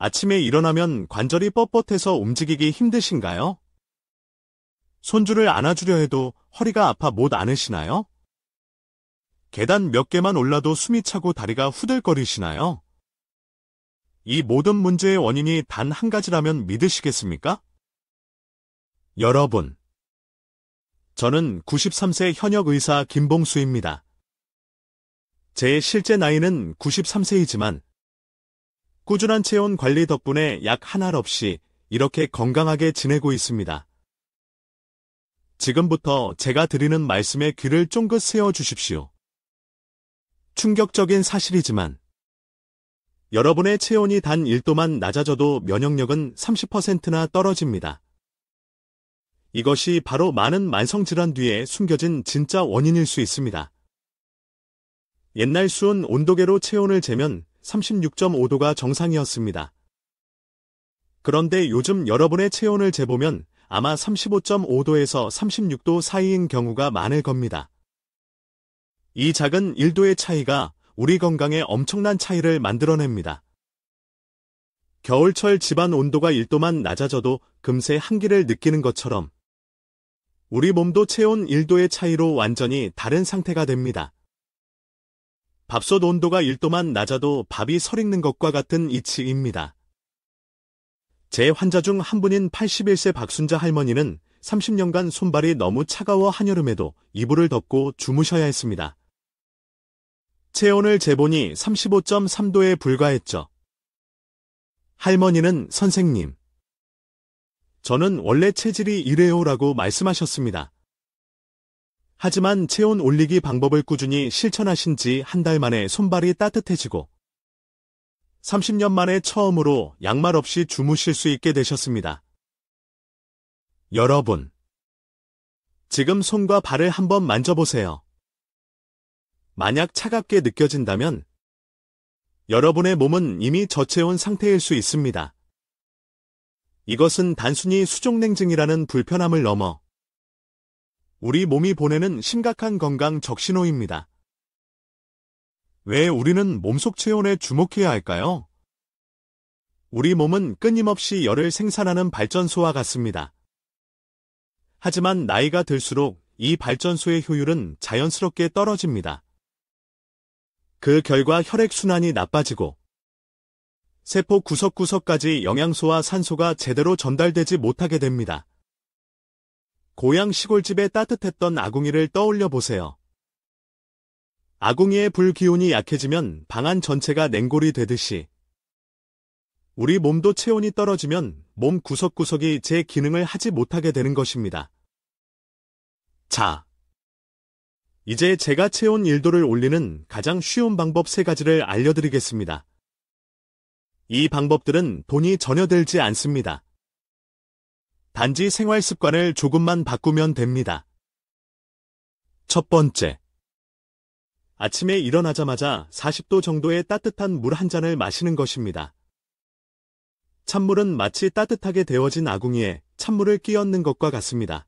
아침에 일어나면 관절이 뻣뻣해서 움직이기 힘드신가요? 손주를 안아주려 해도 허리가 아파 못 안으시나요? 계단 몇 개만 올라도 숨이 차고 다리가 후들거리시나요? 이 모든 문제의 원인이 단 한 가지라면 믿으시겠습니까? 여러분, 저는 93세 현역 의사 김봉수입니다. 제 실제 나이는 93세이지만 꾸준한 체온 관리 덕분에 약 한 알 없이 이렇게 건강하게 지내고 있습니다. 지금부터 제가 드리는 말씀에 귀를 쫑긋 세워 주십시오. 충격적인 사실이지만 여러분의 체온이 단 1도만 낮아져도 면역력은 30%나 떨어집니다. 이것이 바로 많은 만성질환 뒤에 숨겨진 진짜 원인일 수 있습니다. 옛날 수은 온도계로 체온을 재면 36.5도가 정상이었습니다. 그런데 요즘 여러분의 체온을 재보면 아마 35.5도에서 36도 사이인 경우가 많을 겁니다. 이 작은 1도의 차이가 우리 건강에 엄청난 차이를 만들어냅니다. 겨울철 집안 온도가 1도만 낮아져도 금세 한기를 느끼는 것처럼 우리 몸도 체온 1도의 차이로 완전히 다른 상태가 됩니다. 밥솥 온도가 1도만 낮아도 밥이 설익는 것과 같은 이치입니다. 제 환자 중 한 분인 81세 박순자 할머니는 30년간 손발이 너무 차가워 한여름에도 이불을 덮고 주무셔야 했습니다. 체온을 재보니 35.3도에 불과했죠. 할머니는 선생님, 저는 원래 체질이 이래요라고 말씀하셨습니다. 하지만 체온 올리기 방법을 꾸준히 실천하신 지 한 달 만에 손발이 따뜻해지고 30년 만에 처음으로 양말 없이 주무실 수 있게 되셨습니다. 여러분, 지금 손과 발을 한번 만져보세요. 만약 차갑게 느껴진다면 여러분의 몸은 이미 저체온 상태일 수 있습니다. 이것은 단순히 수족냉증이라는 불편함을 넘어 우리 몸이 보내는 심각한 건강 적신호입니다. 왜 우리는 몸속 체온에 주목해야 할까요? 우리 몸은 끊임없이 열을 생산하는 발전소와 같습니다. 하지만 나이가 들수록 이 발전소의 효율은 자연스럽게 떨어집니다. 그 결과 혈액순환이 나빠지고 세포 구석구석까지 영양소와 산소가 제대로 전달되지 못하게 됩니다. 고향 시골집의 따뜻했던 아궁이를 떠올려 보세요. 아궁이의 불 기운이 약해지면 방 안 전체가 냉골이 되듯이 우리 몸도 체온이 떨어지면 몸 구석구석이 제 기능을 하지 못하게 되는 것입니다. 자, 이제 제가 체온 1도를 올리는 가장 쉬운 방법 3가지를 알려드리겠습니다. 이 방법들은 돈이 전혀 들지 않습니다. 단지 생활 습관을 조금만 바꾸면 됩니다. 첫 번째, 아침에 일어나자마자 40도 정도의 따뜻한 물 한 잔을 마시는 것입니다. 찬물은 마치 따뜻하게 데워진 아궁이에 찬물을 끼얹는 것과 같습니다.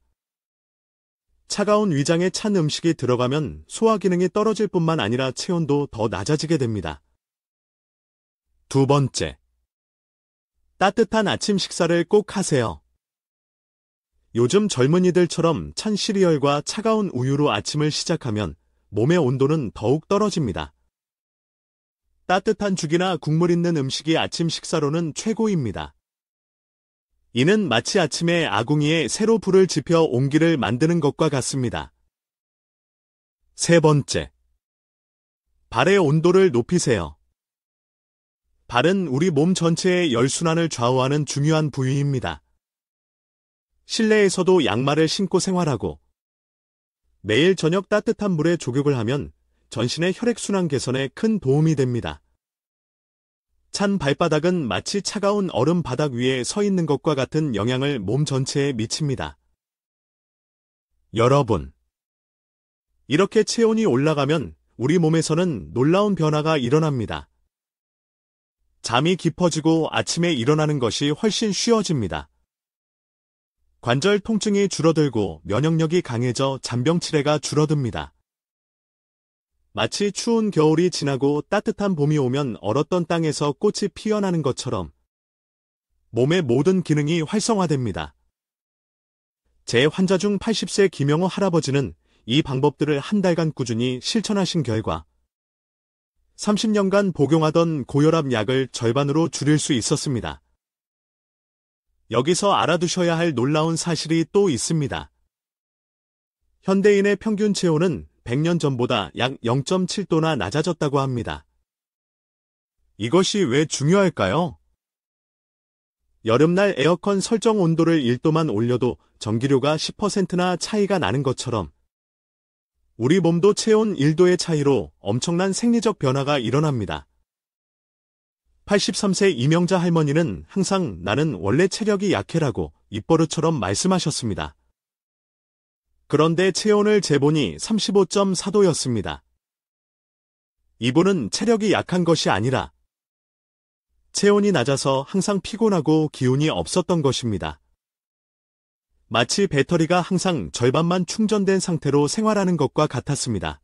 차가운 위장에 찬 음식이 들어가면 소화 기능이 떨어질 뿐만 아니라 체온도 더 낮아지게 됩니다. 두 번째, 따뜻한 아침 식사를 꼭 하세요. 요즘 젊은이들처럼 찬 시리얼과 차가운 우유로 아침을 시작하면 몸의 온도는 더욱 떨어집니다. 따뜻한 죽이나 국물 있는 음식이 아침 식사로는 최고입니다. 이는 마치 아침에 아궁이에 새로 불을 지펴 온기를 만드는 것과 같습니다. 세 번째, 발의 온도를 높이세요. 발은 우리 몸 전체의 열순환을 좌우하는 중요한 부위입니다. 실내에서도 양말을 신고 생활하고 매일 저녁 따뜻한 물에 족욕을 하면 전신의 혈액순환 개선에 큰 도움이 됩니다. 찬 발바닥은 마치 차가운 얼음 바닥 위에 서 있는 것과 같은 영향을 몸 전체에 미칩니다. 여러분, 이렇게 체온이 올라가면 우리 몸에서는 놀라운 변화가 일어납니다. 잠이 깊어지고 아침에 일어나는 것이 훨씬 쉬워집니다. 관절 통증이 줄어들고 면역력이 강해져 잔병 치레가 줄어듭니다. 마치 추운 겨울이 지나고 따뜻한 봄이 오면 얼었던 땅에서 꽃이 피어나는 것처럼 몸의 모든 기능이 활성화됩니다. 제 환자 중 80세 김영호 할아버지는 이 방법들을 한 달간 꾸준히 실천하신 결과 30년간 복용하던 고혈압 약을 절반으로 줄일 수 있었습니다. 여기서 알아두셔야 할 놀라운 사실이 또 있습니다. 현대인의 평균 체온은 100년 전보다 약 0.7도나 낮아졌다고 합니다. 이것이 왜 중요할까요? 여름날 에어컨 설정 온도를 1도만 올려도 전기료가 10%나 차이가 나는 것처럼 우리 몸도 체온 1도의 차이로 엄청난 생리적 변화가 일어납니다. 83세 이명자 할머니는 항상 나는 원래 체력이 약해라고 입버릇처럼 말씀하셨습니다. 그런데 체온을 재보니 35.4도였습니다. 이분은 체력이 약한 것이 아니라 체온이 낮아서 항상 피곤하고 기운이 없었던 것입니다. 마치 배터리가 항상 절반만 충전된 상태로 생활하는 것과 같았습니다.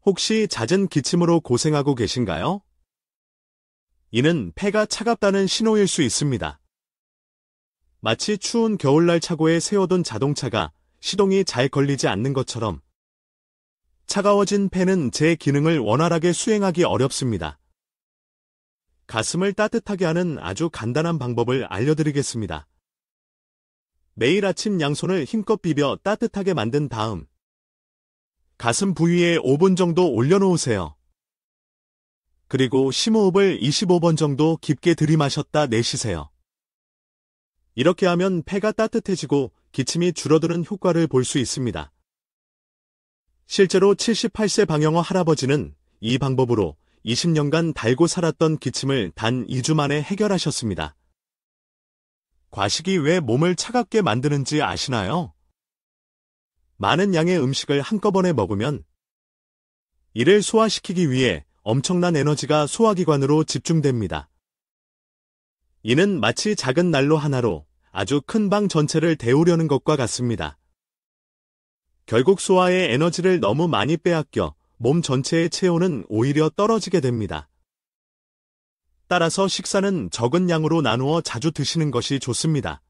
혹시 잦은 기침으로 고생하고 계신가요? 이는 폐가 차갑다는 신호일 수 있습니다. 마치 추운 겨울날 차고에 세워둔 자동차가 시동이 잘 걸리지 않는 것처럼 차가워진 폐는 제 기능을 원활하게 수행하기 어렵습니다. 가슴을 따뜻하게 하는 아주 간단한 방법을 알려드리겠습니다. 매일 아침 양손을 힘껏 비벼 따뜻하게 만든 다음 가슴 부위에 5분 정도 올려놓으세요. 그리고 심호흡을 25번 정도 깊게 들이마셨다 내쉬세요. 이렇게 하면 폐가 따뜻해지고 기침이 줄어드는 효과를 볼 수 있습니다. 실제로 78세 방영호 할아버지는 이 방법으로 20년간 달고 살았던 기침을 단 2주 만에 해결하셨습니다. 과식이 왜 몸을 차갑게 만드는지 아시나요? 많은 양의 음식을 한꺼번에 먹으면 이를 소화시키기 위해 엄청난 에너지가 소화기관으로 집중됩니다. 이는 마치 작은 난로 하나로 아주 큰 방 전체를 데우려는 것과 같습니다. 결국 소화에 에너지를 너무 많이 빼앗겨 몸 전체의 체온은 오히려 떨어지게 됩니다. 따라서 식사는 적은 양으로 나누어 자주 드시는 것이 좋습니다.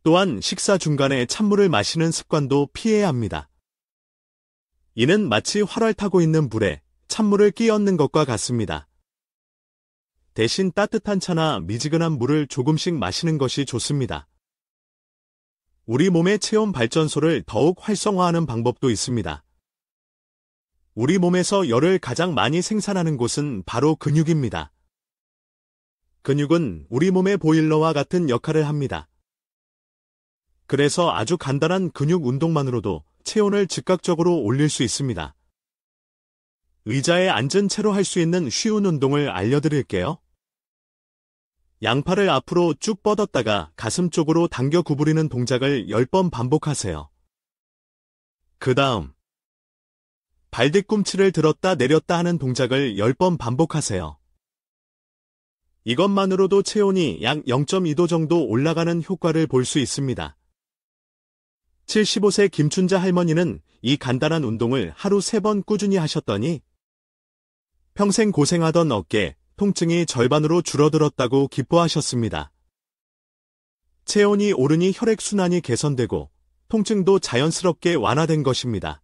또한 식사 중간에 찬물을 마시는 습관도 피해야 합니다. 이는 마치 활활 타고 있는 불에 찬물을 끼얹는 것과 같습니다. 대신 따뜻한 차나 미지근한 물을 조금씩 마시는 것이 좋습니다. 우리 몸의 체온 발전소를 더욱 활성화하는 방법도 있습니다. 우리 몸에서 열을 가장 많이 생산하는 곳은 바로 근육입니다. 근육은 우리 몸의 보일러와 같은 역할을 합니다. 그래서 아주 간단한 근육 운동만으로도 체온을 즉각적으로 올릴 수 있습니다. 의자에 앉은 채로 할 수 있는 쉬운 운동을 알려드릴게요. 양팔을 앞으로 쭉 뻗었다가 가슴 쪽으로 당겨 구부리는 동작을 10번 반복하세요. 그 다음 발 뒤꿈치를 들었다 내렸다 하는 동작을 10번 반복하세요. 이것만으로도 체온이 약 0.2도 정도 올라가는 효과를 볼 수 있습니다. 75세 김춘자 할머니는 이 간단한 운동을 하루 3번 꾸준히 하셨더니 평생 고생하던 어깨, 통증이 절반으로 줄어들었다고 기뻐하셨습니다. 체온이 오르니 혈액순환이 개선되고 통증도 자연스럽게 완화된 것입니다.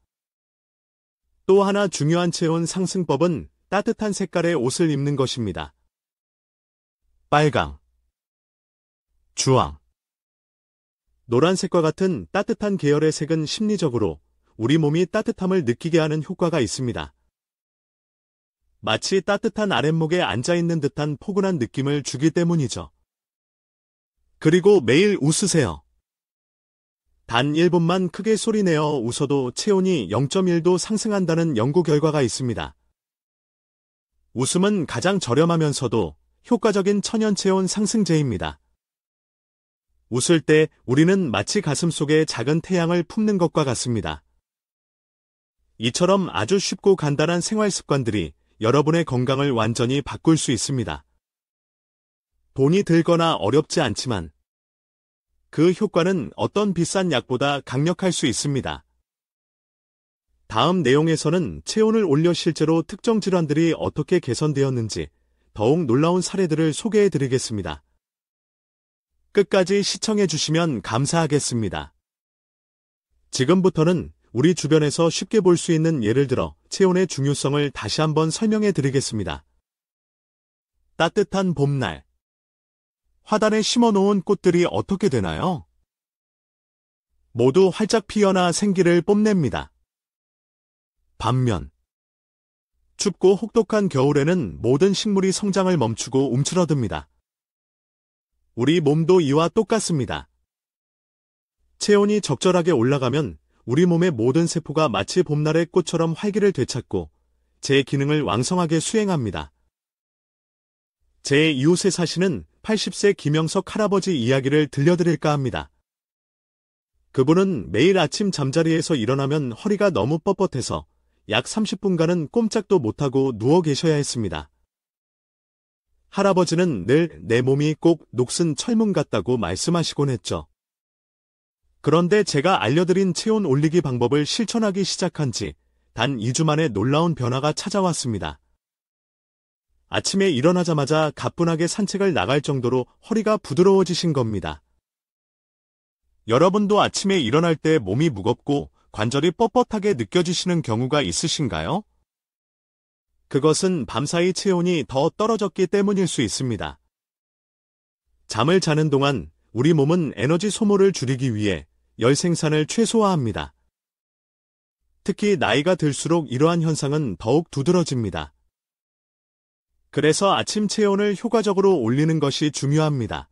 또 하나 중요한 체온 상승법은 따뜻한 색깔의 옷을 입는 것입니다. 빨강, 주황, 노란색과 같은 따뜻한 계열의 색은 심리적으로 우리 몸이 따뜻함을 느끼게 하는 효과가 있습니다. 마치 따뜻한 아랫목에 앉아있는 듯한 포근한 느낌을 주기 때문이죠. 그리고 매일 웃으세요. 단 1분만 크게 소리내어 웃어도 체온이 0.1도 상승한다는 연구 결과가 있습니다. 웃음은 가장 저렴하면서도 효과적인 천연체온 상승제입니다. 웃을 때 우리는 마치 가슴속에 작은 태양을 품는 것과 같습니다. 이처럼 아주 쉽고 간단한 생활 습관들이 여러분의 건강을 완전히 바꿀 수 있습니다. 돈이 들거나 어렵지 않지만 그 효과는 어떤 비싼 약보다 강력할 수 있습니다. 다음 내용에서는 체온을 올려 실제로 특정 질환들이 어떻게 개선되었는지 더욱 놀라운 사례들을 소개해 드리겠습니다. 끝까지 시청해 주시면 감사하겠습니다. 지금부터는 우리 주변에서 쉽게 볼 수 있는 예를 들어 체온의 중요성을 다시 한번 설명해 드리겠습니다. 따뜻한 봄날. 화단에 심어놓은 꽃들이 어떻게 되나요? 모두 활짝 피어나 생기를 뽐냅니다. 반면 춥고 혹독한 겨울에는 모든 식물이 성장을 멈추고 움츠러듭니다. 우리 몸도 이와 똑같습니다. 체온이 적절하게 올라가면 우리 몸의 모든 세포가 마치 봄날의 꽃처럼 활기를 되찾고 제 기능을 왕성하게 수행합니다. 제 이웃에 사시는 80세 김영석 할아버지 이야기를 들려드릴까 합니다. 그분은 매일 아침 잠자리에서 일어나면 허리가 너무 뻣뻣해서 약 30분간은 꼼짝도 못하고 누워 계셔야 했습니다. 할아버지는 늘 내 몸이 꼭 녹슨 철문 같다고 말씀하시곤 했죠. 그런데 제가 알려드린 체온 올리기 방법을 실천하기 시작한 지 단 2주 만에 놀라운 변화가 찾아왔습니다. 아침에 일어나자마자 가뿐하게 산책을 나갈 정도로 허리가 부드러워지신 겁니다. 여러분도 아침에 일어날 때 몸이 무겁고 관절이 뻣뻣하게 느껴지시는 경우가 있으신가요? 그것은 밤사이 체온이 더 떨어졌기 때문일 수 있습니다. 잠을 자는 동안 우리 몸은 에너지 소모를 줄이기 위해 열 생산을 최소화합니다. 특히 나이가 들수록 이러한 현상은 더욱 두드러집니다. 그래서 아침 체온을 효과적으로 올리는 것이 중요합니다.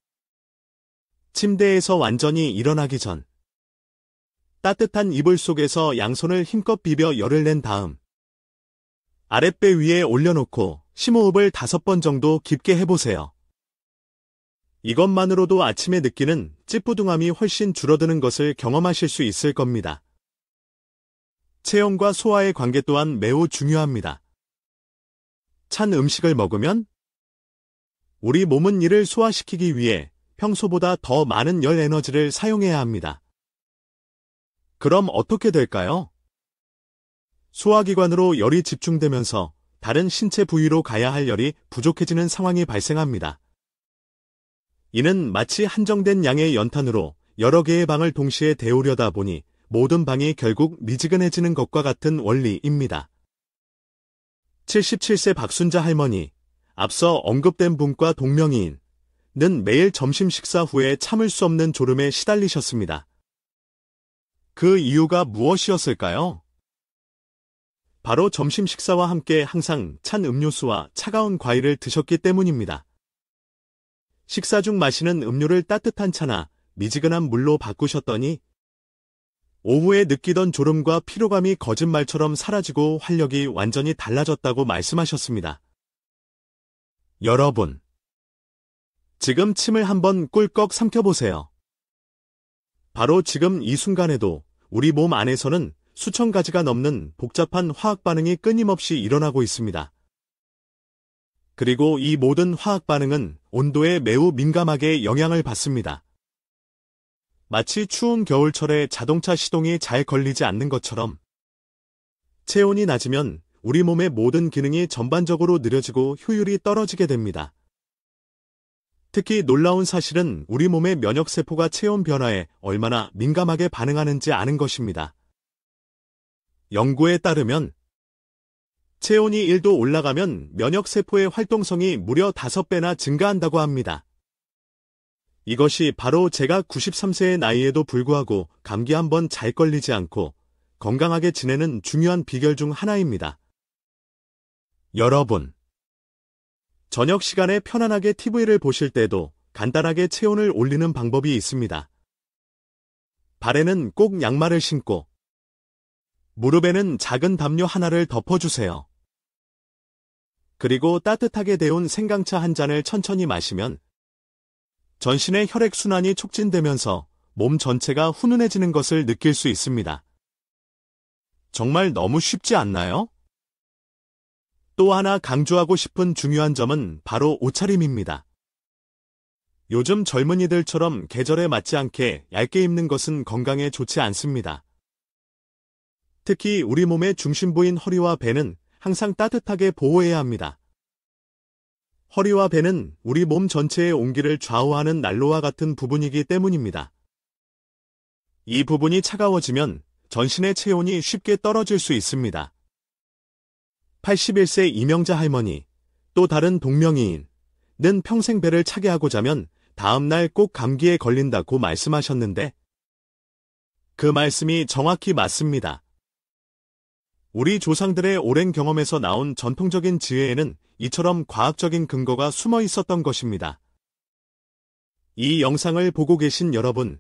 침대에서 완전히 일어나기 전 따뜻한 이불 속에서 양손을 힘껏 비벼 열을 낸 다음 아랫배 위에 올려놓고 심호흡을 5번 정도 깊게 해보세요. 이것만으로도 아침에 느끼는 찌뿌둥함이 훨씬 줄어드는 것을 경험하실 수 있을 겁니다. 체온과 소화의 관계 또한 매우 중요합니다. 찬 음식을 먹으면 우리 몸은 이를 소화시키기 위해 평소보다 더 많은 열 에너지를 사용해야 합니다. 그럼 어떻게 될까요? 소화기관으로 열이 집중되면서 다른 신체 부위로 가야 할 열이 부족해지는 상황이 발생합니다. 이는 마치 한정된 양의 연탄으로 여러 개의 방을 동시에 데우려다 보니 모든 방이 결국 미지근해지는 것과 같은 원리입니다. 77세 박순자 할머니, 앞서 언급된 분과 동명이인은 매일 점심 식사 후에 참을 수 없는 졸음에 시달리셨습니다. 그 이유가 무엇이었을까요? 바로 점심 식사와 함께 항상 찬 음료수와 차가운 과일을 드셨기 때문입니다. 식사 중 마시는 음료를 따뜻한 차나 미지근한 물로 바꾸셨더니 오후에 느끼던 졸음과 피로감이 거짓말처럼 사라지고 활력이 완전히 달라졌다고 말씀하셨습니다. 여러분, 지금 침을 한번 꿀꺽 삼켜보세요. 바로 지금 이 순간에도 우리 몸 안에서는 수천 가지가 넘는 복잡한 화학 반응이 끊임없이 일어나고 있습니다. 그리고 이 모든 화학 반응은 온도에 매우 민감하게 영향을 받습니다. 마치 추운 겨울철에 자동차 시동이 잘 걸리지 않는 것처럼 체온이 낮으면 우리 몸의 모든 기능이 전반적으로 느려지고 효율이 떨어지게 됩니다. 특히 놀라운 사실은 우리 몸의 면역세포가 체온 변화에 얼마나 민감하게 반응하는지 아는 것입니다. 연구에 따르면 체온이 1도 올라가면 면역세포의 활동성이 무려 5배나 증가한다고 합니다. 이것이 바로 제가 93세의 나이에도 불구하고 감기 한번 잘 걸리지 않고 건강하게 지내는 중요한 비결 중 하나입니다. 여러분, 저녁 시간에 편안하게 TV를 보실 때도 간단하게 체온을 올리는 방법이 있습니다. 발에는 꼭 양말을 신고 무릎에는 작은 담요 하나를 덮어주세요. 그리고 따뜻하게 데운 생강차 한 잔을 천천히 마시면 전신의 혈액순환이 촉진되면서 몸 전체가 훈훈해지는 것을 느낄 수 있습니다. 정말 너무 쉽지 않나요? 또 하나 강조하고 싶은 중요한 점은 바로 옷차림입니다. 요즘 젊은이들처럼 계절에 맞지 않게 얇게 입는 것은 건강에 좋지 않습니다. 특히 우리 몸의 중심부인 허리와 배는 항상 따뜻하게 보호해야 합니다. 허리와 배는 우리 몸 전체의 온기를 좌우하는 난로와 같은 부분이기 때문입니다. 이 부분이 차가워지면 전신의 체온이 쉽게 떨어질 수 있습니다. 81세 이명자 할머니, 또 다른 동명이인은 평생 배를 차게 하고 자면 다음날 꼭 감기에 걸린다고 말씀하셨는데 그 말씀이 정확히 맞습니다. 우리 조상들의 오랜 경험에서 나온 전통적인 지혜에는 이처럼 과학적인 근거가 숨어 있었던 것입니다. 이 영상을 보고 계신 여러분,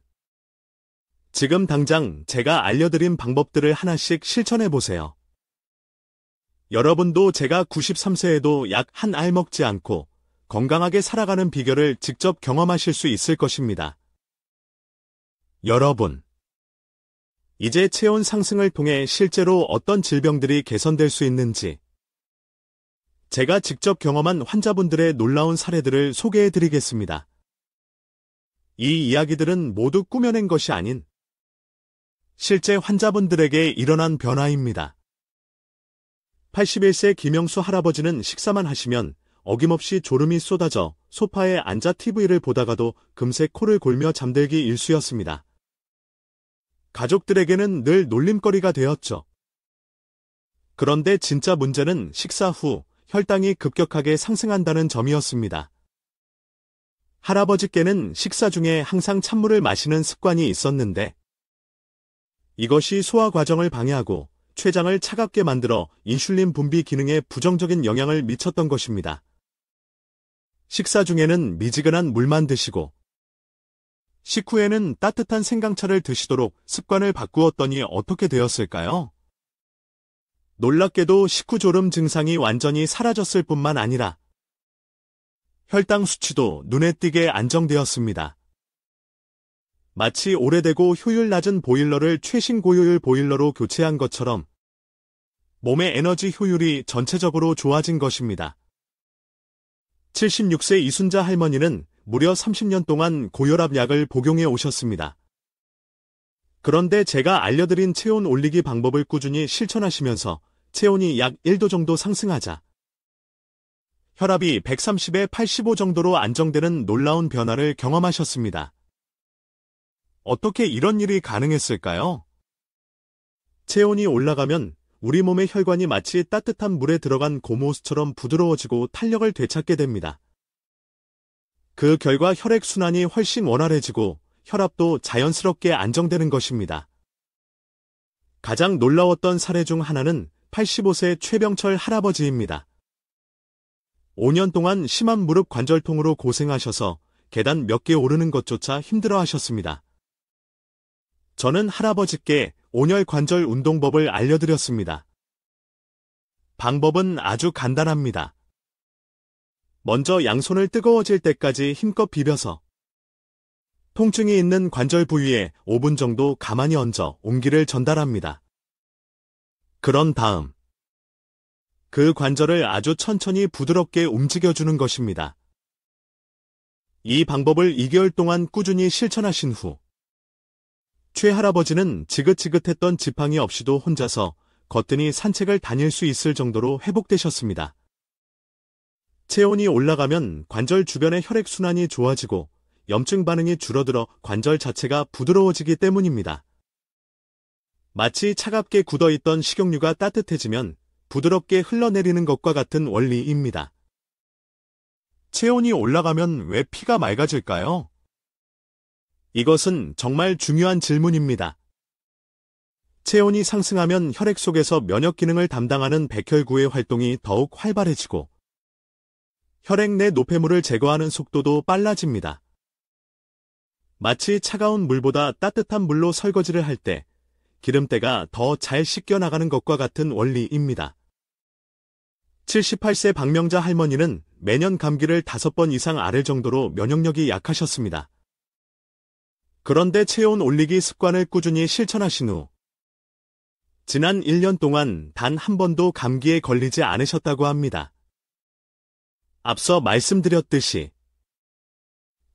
지금 당장 제가 알려드린 방법들을 하나씩 실천해 보세요. 여러분도 제가 93세에도 약 한 알 먹지 않고 건강하게 살아가는 비결을 직접 경험하실 수 있을 것입니다. 여러분, 이제 체온 상승을 통해 실제로 어떤 질병들이 개선될 수 있는지 제가 직접 경험한 환자분들의 놀라운 사례들을 소개해 드리겠습니다. 이 이야기들은 모두 꾸며낸 것이 아닌 실제 환자분들에게 일어난 변화입니다. 81세 김영수 할아버지는 식사만 하시면 어김없이 졸음이 쏟아져 소파에 앉아 TV를 보다가도 금세 코를 골며 잠들기 일쑤였습니다. 가족들에게는 늘 놀림거리가 되었죠. 그런데 진짜 문제는 식사 후 혈당이 급격하게 상승한다는 점이었습니다. 할아버지께는 식사 중에 항상 찬물을 마시는 습관이 있었는데 이것이 소화 과정을 방해하고 췌장을 차갑게 만들어 인슐린 분비 기능에 부정적인 영향을 미쳤던 것입니다. 식사 중에는 미지근한 물만 드시고 식후에는 따뜻한 생강차를 드시도록 습관을 바꾸었더니 어떻게 되었을까요? 놀랍게도 식후 졸음 증상이 완전히 사라졌을 뿐만 아니라 혈당 수치도 눈에 띄게 안정되었습니다. 마치 오래되고 효율 낮은 보일러를 최신 고효율 보일러로 교체한 것처럼 몸의 에너지 효율이 전체적으로 좋아진 것입니다. 76세 이순자 할머니는 무려 30년 동안 고혈압 약을 복용해 오셨습니다. 그런데 제가 알려드린 체온 올리기 방법을 꾸준히 실천하시면서 체온이 약 1도 정도 상승하자 혈압이 130에 85 정도로 안정되는 놀라운 변화를 경험하셨습니다. 어떻게 이런 일이 가능했을까요? 체온이 올라가면 우리 몸의 혈관이 마치 따뜻한 물에 들어간 고무호스처럼 부드러워지고 탄력을 되찾게 됩니다. 그 결과 혈액순환이 훨씬 원활해지고 혈압도 자연스럽게 안정되는 것입니다. 가장 놀라웠던 사례 중 하나는 85세 최병철 할아버지입니다. 5년 동안 심한 무릎 관절통으로 고생하셔서 계단 몇 개 오르는 것조차 힘들어 하셨습니다. 저는 할아버지께 온열 관절 운동법을 알려드렸습니다. 방법은 아주 간단합니다. 먼저 양손을 뜨거워질 때까지 힘껏 비벼서 통증이 있는 관절 부위에 5분 정도 가만히 얹어 온기를 전달합니다. 그런 다음 그 관절을 아주 천천히 부드럽게 움직여주는 것입니다. 이 방법을 2개월 동안 꾸준히 실천하신 후 최 할아버지는 지긋지긋했던 지팡이 없이도 혼자서 거뜬히 산책을 다닐 수 있을 정도로 회복되셨습니다. 체온이 올라가면 관절 주변의 혈액순환이 좋아지고 염증 반응이 줄어들어 관절 자체가 부드러워지기 때문입니다. 마치 차갑게 굳어있던 식용유가 따뜻해지면 부드럽게 흘러내리는 것과 같은 원리입니다. 체온이 올라가면 왜 피가 맑아질까요? 이것은 정말 중요한 질문입니다. 체온이 상승하면 혈액 속에서 면역 기능을 담당하는 백혈구의 활동이 더욱 활발해지고 혈액 내 노폐물을 제거하는 속도도 빨라집니다. 마치 차가운 물보다 따뜻한 물로 설거지를 할 때 기름때가 더 잘 씻겨나가는 것과 같은 원리입니다. 78세 박명자 할머니는 매년 감기를 5번 이상 앓을 정도로 면역력이 약하셨습니다. 그런데 체온 올리기 습관을 꾸준히 실천하신 후 지난 1년 동안 단 한 번도 감기에 걸리지 않으셨다고 합니다. 앞서 말씀드렸듯이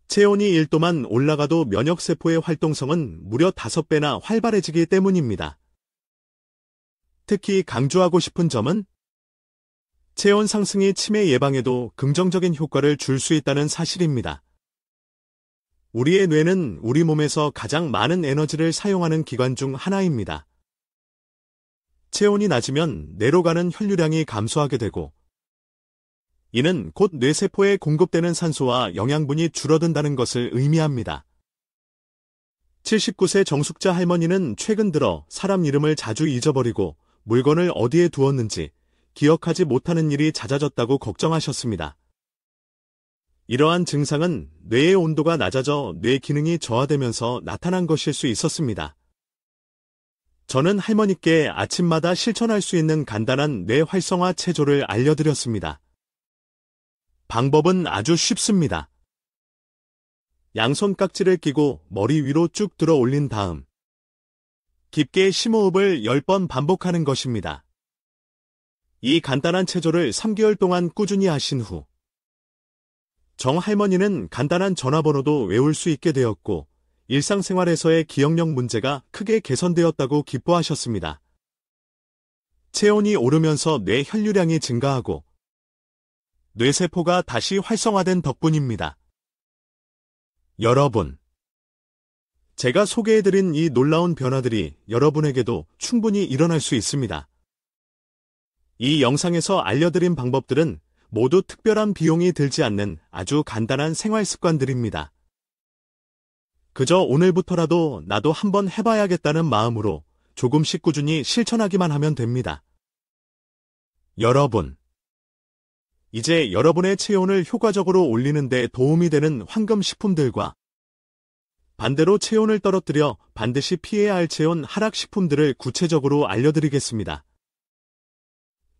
체온이 1도만 올라가도 면역세포의 활동성은 무려 5배나 활발해지기 때문입니다. 특히 강조하고 싶은 점은 체온 상승이 치매 예방에도 긍정적인 효과를 줄 수 있다는 사실입니다. 우리의 뇌는 우리 몸에서 가장 많은 에너지를 사용하는 기관 중 하나입니다. 체온이 낮으면 뇌로 가는 혈류량이 감소하게 되고, 이는 곧 뇌세포에 공급되는 산소와 영양분이 줄어든다는 것을 의미합니다. 79세 정숙자 할머니는 최근 들어 사람 이름을 자주 잊어버리고 물건을 어디에 두었는지 기억하지 못하는 일이 잦아졌다고 걱정하셨습니다. 이러한 증상은 뇌의 온도가 낮아져 뇌 기능이 저하되면서 나타난 것일 수 있었습니다. 저는 할머니께 아침마다 실천할 수 있는 간단한 뇌 활성화 체조를 알려드렸습니다. 방법은 아주 쉽습니다. 양손 깍지를 끼고 머리 위로 쭉 들어 올린 다음 깊게 심호흡을 10번 반복하는 것입니다. 이 간단한 체조를 3개월 동안 꾸준히 하신 후 정 할머니는 간단한 전화번호도 외울 수 있게 되었고 일상생활에서의 기억력 문제가 크게 개선되었다고 기뻐하셨습니다. 체온이 오르면서 뇌 혈류량이 증가하고 뇌세포가 다시 활성화된 덕분입니다. 여러분, 제가 소개해드린 이 놀라운 변화들이 여러분에게도 충분히 일어날 수 있습니다. 이 영상에서 알려드린 방법들은 모두 특별한 비용이 들지 않는 아주 간단한 생활 습관들입니다. 그저 오늘부터라도 나도 한번 해봐야겠다는 마음으로 조금씩 꾸준히 실천하기만 하면 됩니다. 여러분, 이제 여러분의 체온을 효과적으로 올리는 데 도움이 되는 황금식품들과 반대로 체온을 떨어뜨려 반드시 피해야 할 체온 하락식품들을 구체적으로 알려드리겠습니다.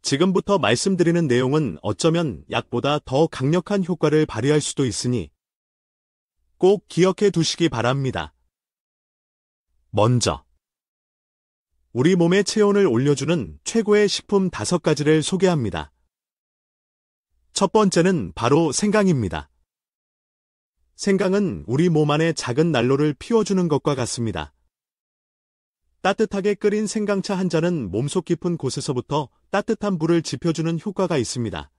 지금부터 말씀드리는 내용은 어쩌면 약보다 더 강력한 효과를 발휘할 수도 있으니 꼭 기억해 두시기 바랍니다. 먼저, 우리 몸의 체온을 올려주는 최고의 식품 5가지를 소개합니다. 첫 번째는 바로 생강입니다. 생강은 우리 몸 안에 작은 난로를 피워주는 것과 같습니다. 따뜻하게 끓인 생강차 한 잔은 몸속 깊은 곳에서부터 따뜻한 불을 지펴주는 효과가 있습니다.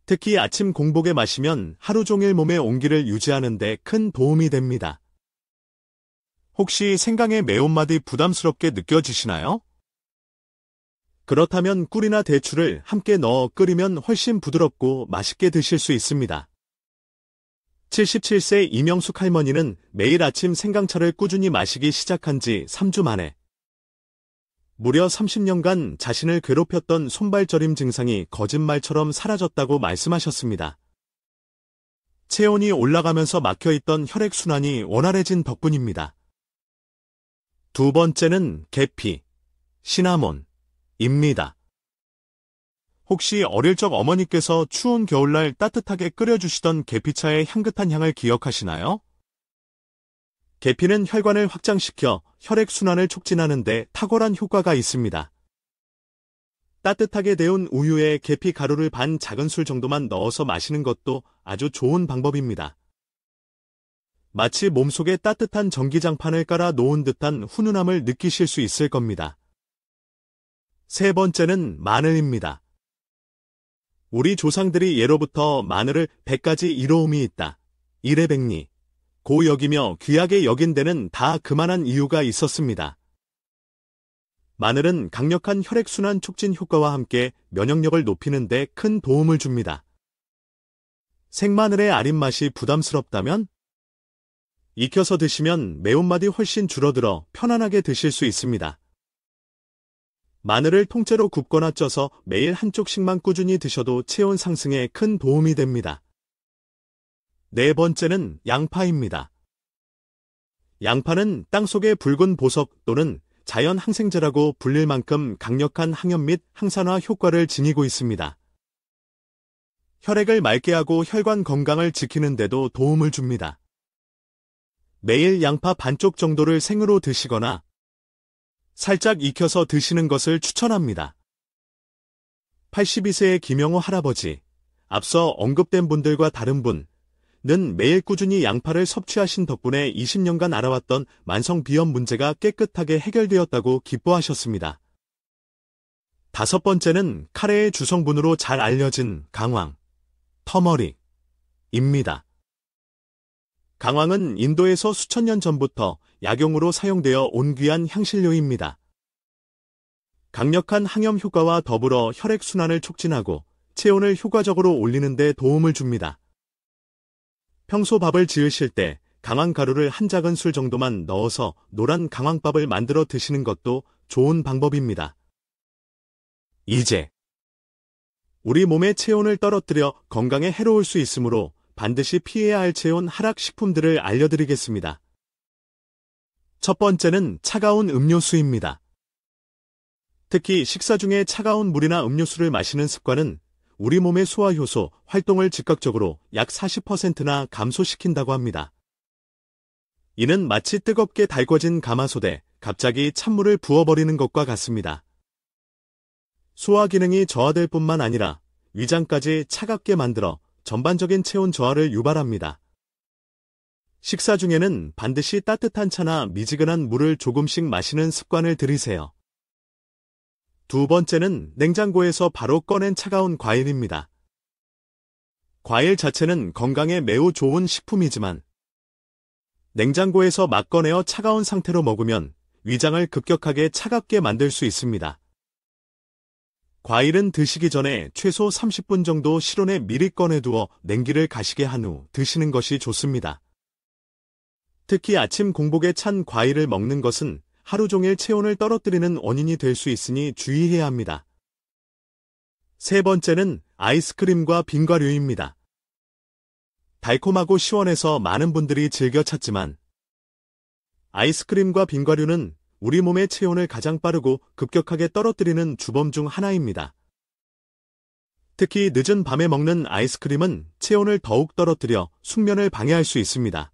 특히 아침 공복에 마시면 하루 종일 몸의 온기를 유지하는 데 큰 도움이 됩니다. 혹시 생강의 매운맛이 부담스럽게 느껴지시나요? 그렇다면 꿀이나 대추를 함께 넣어 끓이면 훨씬 부드럽고 맛있게 드실 수 있습니다. 77세 이명숙 할머니는 매일 아침 생강차를 꾸준히 마시기 시작한 지 3주 만에 무려 30년간 자신을 괴롭혔던 손발저림 증상이 거짓말처럼 사라졌다고 말씀하셨습니다. 체온이 올라가면서 막혀있던 혈액순환이 원활해진 덕분입니다. 두 번째는 계피, 시나몬입니다. 혹시 어릴 적 어머니께서 추운 겨울날 따뜻하게 끓여주시던 계피차의 향긋한 향을 기억하시나요? 계피는 혈관을 확장시켜 혈액순환을 촉진하는 데 탁월한 효과가 있습니다. 따뜻하게 데운 우유에 계피 가루를 반 작은술 정도만 넣어서 마시는 것도 아주 좋은 방법입니다. 마치 몸속에 따뜻한 전기장판을 깔아 놓은 듯한 훈훈함을 느끼실 수 있을 겁니다. 세 번째는 마늘입니다. 우리 조상들이 예로부터 마늘을 100가지 이로움이 있다, 이래백리, 고 여기며 귀하게 여긴 데는 다 그만한 이유가 있었습니다. 마늘은 강력한 혈액순환 촉진 효과와 함께 면역력을 높이는 데 큰 도움을 줍니다. 생마늘의 아린 맛이 부담스럽다면? 익혀서 드시면 매운맛이 훨씬 줄어들어 편안하게 드실 수 있습니다. 마늘을 통째로 굽거나 쪄서 매일 한쪽씩만 꾸준히 드셔도 체온 상승에 큰 도움이 됩니다. 네 번째는 양파입니다. 양파는 땅속의 붉은 보석 또는 자연 항생제라고 불릴 만큼 강력한 항염 및 항산화 효과를 지니고 있습니다. 혈액을 맑게 하고 혈관 건강을 지키는 데도 도움을 줍니다. 매일 양파 반쪽 정도를 생으로 드시거나 살짝 익혀서 드시는 것을 추천합니다. 82세의 김영호 할아버지, 앞서 언급된 분들과 다른 분은 매일 꾸준히 양파를 섭취하신 덕분에 20년간 알아왔던 만성 비염 문제가 깨끗하게 해결되었다고 기뻐하셨습니다. 5번째는 카레의 주성분으로 잘 알려진 강황, 터머릭입니다. 강황은 인도에서 수천 년 전부터 약용으로 사용되어 온 귀한 향신료입니다. 강력한 항염 효과와 더불어 혈액순환을 촉진하고 체온을 효과적으로 올리는 데 도움을 줍니다. 평소 밥을 지으실 때 강황 가루를 한 작은술 정도만 넣어서 노란 강황밥을 만들어 드시는 것도 좋은 방법입니다. 이제 우리 몸의 체온을 떨어뜨려 건강에 해로울 수 있으므로 반드시 피해야 할 체온 하락 식품들을 알려드리겠습니다. 첫 번째는 차가운 음료수입니다. 특히 식사 중에 차가운 물이나 음료수를 마시는 습관은 우리 몸의 소화효소 활동을 즉각적으로 약 40%나 감소시킨다고 합니다. 이는 마치 뜨겁게 달궈진 가마솥에 갑자기 찬물을 부어버리는 것과 같습니다. 소화 기능이 저하될 뿐만 아니라 위장까지 차갑게 만들어 전반적인 체온 저하를 유발합니다. 식사 중에는 반드시 따뜻한 차나 미지근한 물을 조금씩 마시는 습관을 들이세요. 두 번째는 냉장고에서 바로 꺼낸 차가운 과일입니다. 과일 자체는 건강에 매우 좋은 식품이지만 냉장고에서 막 꺼내어 차가운 상태로 먹으면 위장을 급격하게 차갑게 만들 수 있습니다. 과일은 드시기 전에 최소 30분 정도 실온에 미리 꺼내두어 냉기를 가시게 한 후 드시는 것이 좋습니다. 특히 아침 공복에 찬 과일을 먹는 것은 하루 종일 체온을 떨어뜨리는 원인이 될 수 있으니 주의해야 합니다. 세 번째는 아이스크림과 빙과류입니다. 달콤하고 시원해서 많은 분들이 즐겨 찾지만 아이스크림과 빙과류는 우리 몸의 체온을 가장 빠르고 급격하게 떨어뜨리는 주범 중 하나입니다. 특히 늦은 밤에 먹는 아이스크림은 체온을 더욱 떨어뜨려 숙면을 방해할 수 있습니다.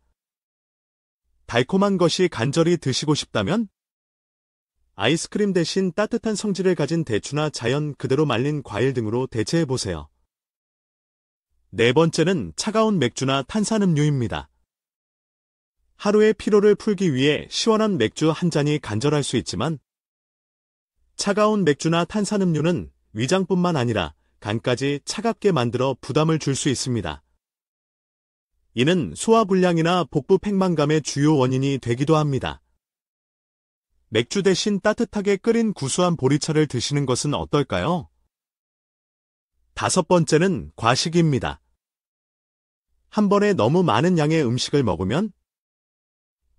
달콤한 것이 간절히 드시고 싶다면 아이스크림 대신 따뜻한 성질을 가진 대추나 자연 그대로 말린 과일 등으로 대체해보세요. 네 번째는 차가운 맥주나 탄산음료입니다. 하루의 피로를 풀기 위해 시원한 맥주 한 잔이 간절할 수 있지만 차가운 맥주나 탄산음료는 위장뿐만 아니라 간까지 차갑게 만들어 부담을 줄 수 있습니다. 이는 소화불량이나 복부 팽만감의 주요 원인이 되기도 합니다. 맥주 대신 따뜻하게 끓인 구수한 보리차를 드시는 것은 어떨까요? 다섯 번째는 과식입니다. 한 번에 너무 많은 양의 음식을 먹으면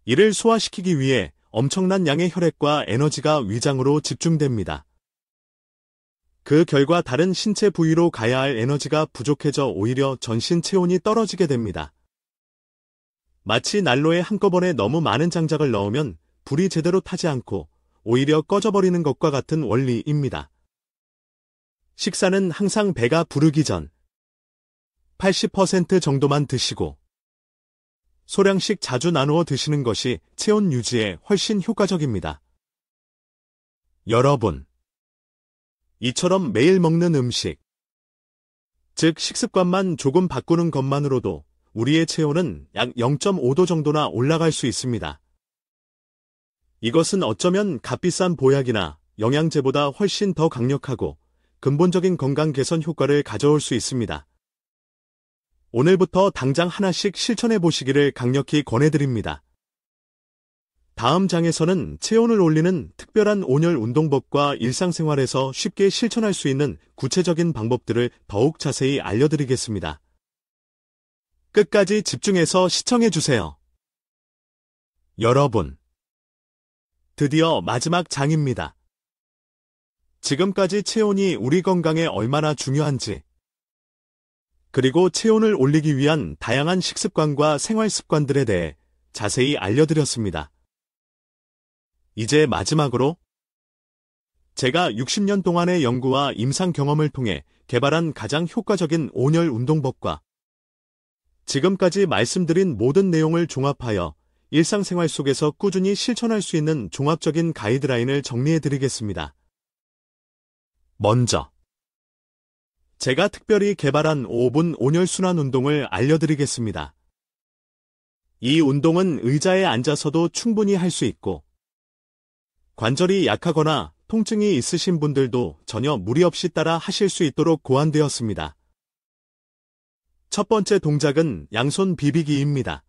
이를 소화시키기 위해 엄청난 양의 혈액과 에너지가 위장으로 집중됩니다. 그 결과 다른 신체 부위로 가야 할 에너지가 부족해져 오히려 전신 체온이 떨어지게 됩니다. 마치 난로에 한꺼번에 너무 많은 장작을 넣으면 불이 제대로 타지 않고 오히려 꺼져버리는 것과 같은 원리입니다. 식사는 항상 배가 부르기 전 80% 정도만 드시고 소량씩 자주 나누어 드시는 것이 체온 유지에 훨씬 효과적입니다. 여러분, 이처럼 매일 먹는 음식, 즉 식습관만 조금 바꾸는 것만으로도 우리의 체온은 약 0.5도 정도나 올라갈 수 있습니다. 이것은 어쩌면 값비싼 보약이나 영양제보다 훨씬 더 강력하고 근본적인 건강 개선 효과를 가져올 수 있습니다. 오늘부터 당장 하나씩 실천해 보시기를 강력히 권해드립니다. 다음 장에서는 체온을 올리는 특별한 온열 운동법과 일상생활에서 쉽게 실천할 수 있는 구체적인 방법들을 더욱 자세히 알려드리겠습니다. 끝까지 집중해서 시청해 주세요. 여러분, 드디어 마지막 장입니다. 지금까지 체온이 우리 건강에 얼마나 중요한지, 그리고 체온을 올리기 위한 다양한 식습관과 생활 습관들에 대해 자세히 알려드렸습니다. 이제 마지막으로 제가 60년 동안의 연구와 임상 경험을 통해 개발한 가장 효과적인 온열 운동법과 지금까지 말씀드린 모든 내용을 종합하여 일상생활 속에서 꾸준히 실천할 수 있는 종합적인 가이드라인을 정리해드리겠습니다. 먼저 제가 특별히 개발한 5분 온열순환 운동을 알려드리겠습니다. 이 운동은 의자에 앉아서도 충분히 할 수 있고 관절이 약하거나 통증이 있으신 분들도 전혀 무리 없이 따라 하실 수 있도록 고안되었습니다. 첫 번째 동작은 양손 비비기입니다.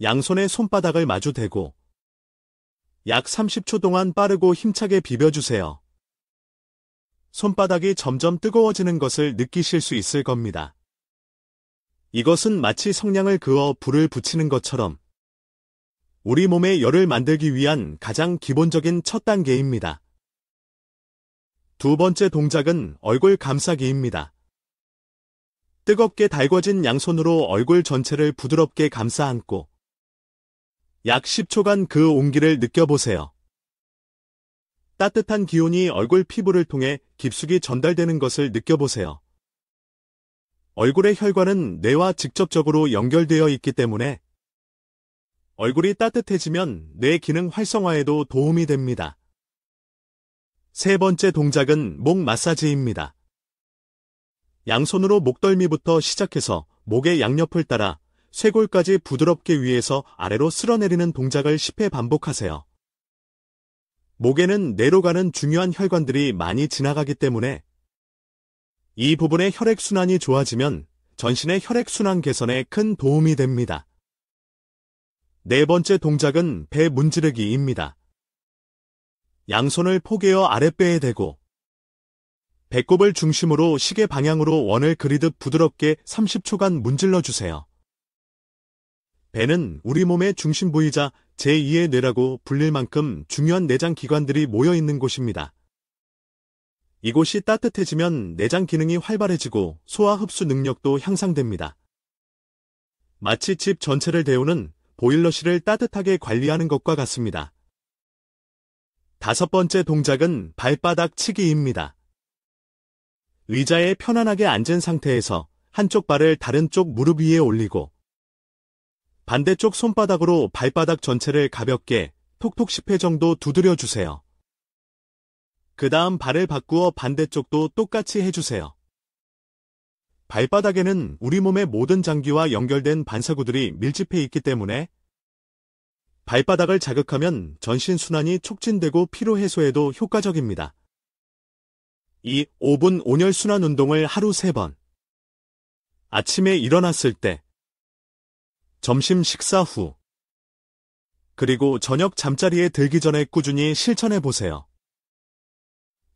양손의 손바닥을 마주 대고 약 30초 동안 빠르고 힘차게 비벼주세요. 손바닥이 점점 뜨거워지는 것을 느끼실 수 있을 겁니다. 이것은 마치 성냥을 그어 불을 붙이는 것처럼 우리 몸에 열을 만들기 위한 가장 기본적인 첫 단계입니다. 두 번째 동작은 얼굴 감싸기입니다. 뜨겁게 달궈진 양손으로 얼굴 전체를 부드럽게 감싸 안고 약 10초간 그 온기를 느껴보세요. 따뜻한 기운이 얼굴 피부를 통해 깊숙이 전달되는 것을 느껴보세요. 얼굴의 혈관은 뇌와 직접적으로 연결되어 있기 때문에 얼굴이 따뜻해지면 뇌 기능 활성화에도 도움이 됩니다. 세 번째 동작은 목 마사지입니다. 양손으로 목덜미부터 시작해서 목의 양옆을 따라 쇄골까지 부드럽게 위에서 아래로 쓸어내리는 동작을 10회 반복하세요. 목에는 뇌로 가는 중요한 혈관들이 많이 지나가기 때문에 이 부분의 혈액순환이 좋아지면 전신의 혈액순환 개선에 큰 도움이 됩니다. 네 번째 동작은 배 문지르기입니다. 양손을 포개어 아랫배에 대고 배꼽을 중심으로 시계 방향으로 원을 그리듯 부드럽게 30초간 문질러 주세요. 배는 우리 몸의 중심 부위자 제2의 뇌라고 불릴 만큼 중요한 내장 기관들이 모여 있는 곳입니다. 이곳이 따뜻해지면 내장 기능이 활발해지고 소화 흡수 능력도 향상됩니다. 마치 집 전체를 데우는 보일러실을 따뜻하게 관리하는 것과 같습니다. 다섯 번째 동작은 발바닥 치기입니다. 의자에 편안하게 앉은 상태에서 한쪽 발을 다른 쪽 무릎 위에 올리고 반대쪽 손바닥으로 발바닥 전체를 가볍게 톡톡 10회 정도 두드려 주세요. 그 다음 발을 바꾸어 반대쪽도 똑같이 해주세요. 발바닥에는 우리 몸의 모든 장기와 연결된 반사구들이 밀집해 있기 때문에 발바닥을 자극하면 전신순환이 촉진되고 피로해소에도 효과적입니다. 이 5분 온혈순환 운동을 하루 3번. 아침에 일어났을 때, 점심 식사 후, 그리고 저녁 잠자리에 들기 전에 꾸준히 실천해 보세요.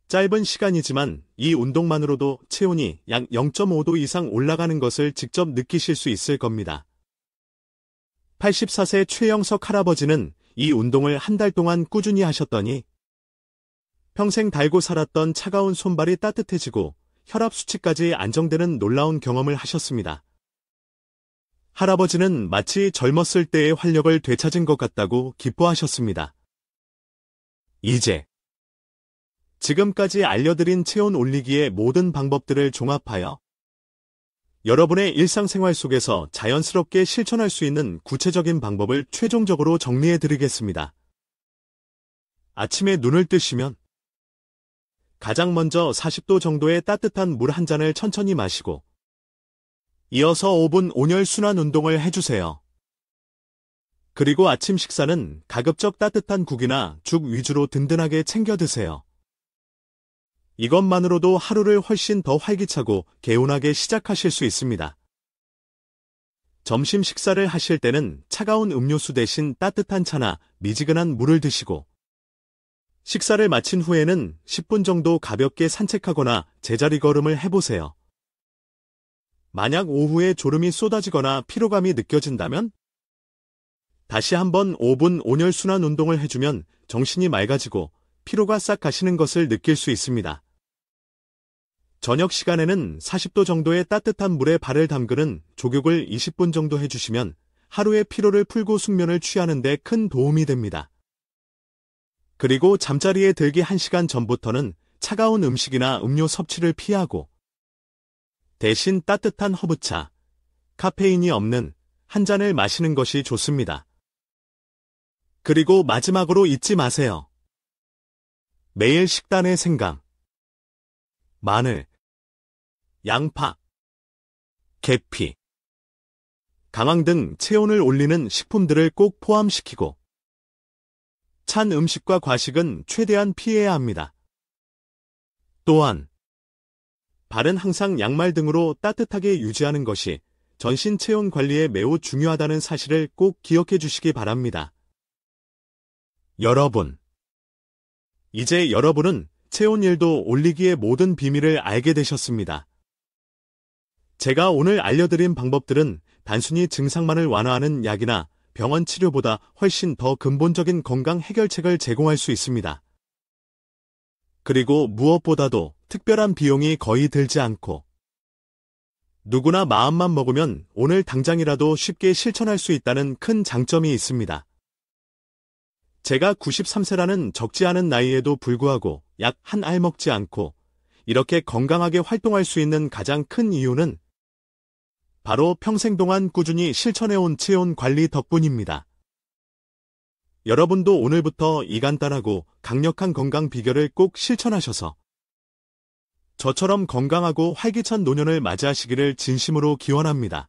짧은 시간이지만 이 운동만으로도 체온이 약 0.5도 이상 올라가는 것을 직접 느끼실 수 있을 겁니다. 84세 최영석 할아버지는 이 운동을 한 달 동안 꾸준히 하셨더니 평생 달고 살았던 차가운 손발이 따뜻해지고 혈압 수치까지 안정되는 놀라운 경험을 하셨습니다. 할아버지는 마치 젊었을 때의 활력을 되찾은 것 같다고 기뻐하셨습니다. 이제 지금까지 알려드린 체온 올리기의 모든 방법들을 종합하여 여러분의 일상생활 속에서 자연스럽게 실천할 수 있는 구체적인 방법을 최종적으로 정리해드리겠습니다. 아침에 눈을 뜨시면 가장 먼저 40도 정도의 따뜻한 물 한 잔을 천천히 마시고 이어서 5분 온혈순환 운동을 해주세요. 그리고 아침 식사는 가급적 따뜻한 국이나 죽 위주로 든든하게 챙겨 드세요. 이것만으로도 하루를 훨씬 더 활기차고 개운하게 시작하실 수 있습니다. 점심 식사를 하실 때는 차가운 음료수 대신 따뜻한 차나 미지근한 물을 드시고 식사를 마친 후에는 10분 정도 가볍게 산책하거나 제자리 걸음을 해보세요. 만약 오후에 졸음이 쏟아지거나 피로감이 느껴진다면 다시 한번 5분 온혈순환 운동을 해주면 정신이 맑아지고 피로가 싹 가시는 것을 느낄 수 있습니다. 저녁 시간에는 40도 정도의 따뜻한 물에 발을 담그는 족욕을 20분 정도 해주시면 하루의 피로를 풀고 숙면을 취하는 데 큰 도움이 됩니다. 그리고 잠자리에 들기 1시간 전부터는 차가운 음식이나 음료 섭취를 피하고 대신 따뜻한 허브차, 카페인이 없는 한 잔을 마시는 것이 좋습니다. 그리고 마지막으로 잊지 마세요. 매일 식단에 생강, 마늘, 양파, 계피, 강황 등 체온을 올리는 식품들을 꼭 포함시키고 찬 음식과 과식은 최대한 피해야 합니다. 또한 발은 항상 양말 등으로 따뜻하게 유지하는 것이 전신 체온 관리에 매우 중요하다는 사실을 꼭 기억해 주시기 바랍니다. 여러분, 이제 여러분은 체온 1도 올리기의 모든 비밀을 알게 되셨습니다. 제가 오늘 알려드린 방법들은 단순히 증상만을 완화하는 약이나 병원 치료보다 훨씬 더 근본적인 건강 해결책을 제공할 수 있습니다. 그리고 무엇보다도 특별한 비용이 거의 들지 않고 누구나 마음만 먹으면 오늘 당장이라도 쉽게 실천할 수 있다는 큰 장점이 있습니다. 제가 93세라는 적지 않은 나이에도 불구하고 약 한 알 먹지 않고 이렇게 건강하게 활동할 수 있는 가장 큰 이유는 바로 평생 동안 꾸준히 실천해온 체온 관리 덕분입니다. 여러분도 오늘부터 이 간단하고 강력한 건강 비결을 꼭 실천하셔서 저처럼 건강하고 활기찬 노년을 맞이하시기를 진심으로 기원합니다.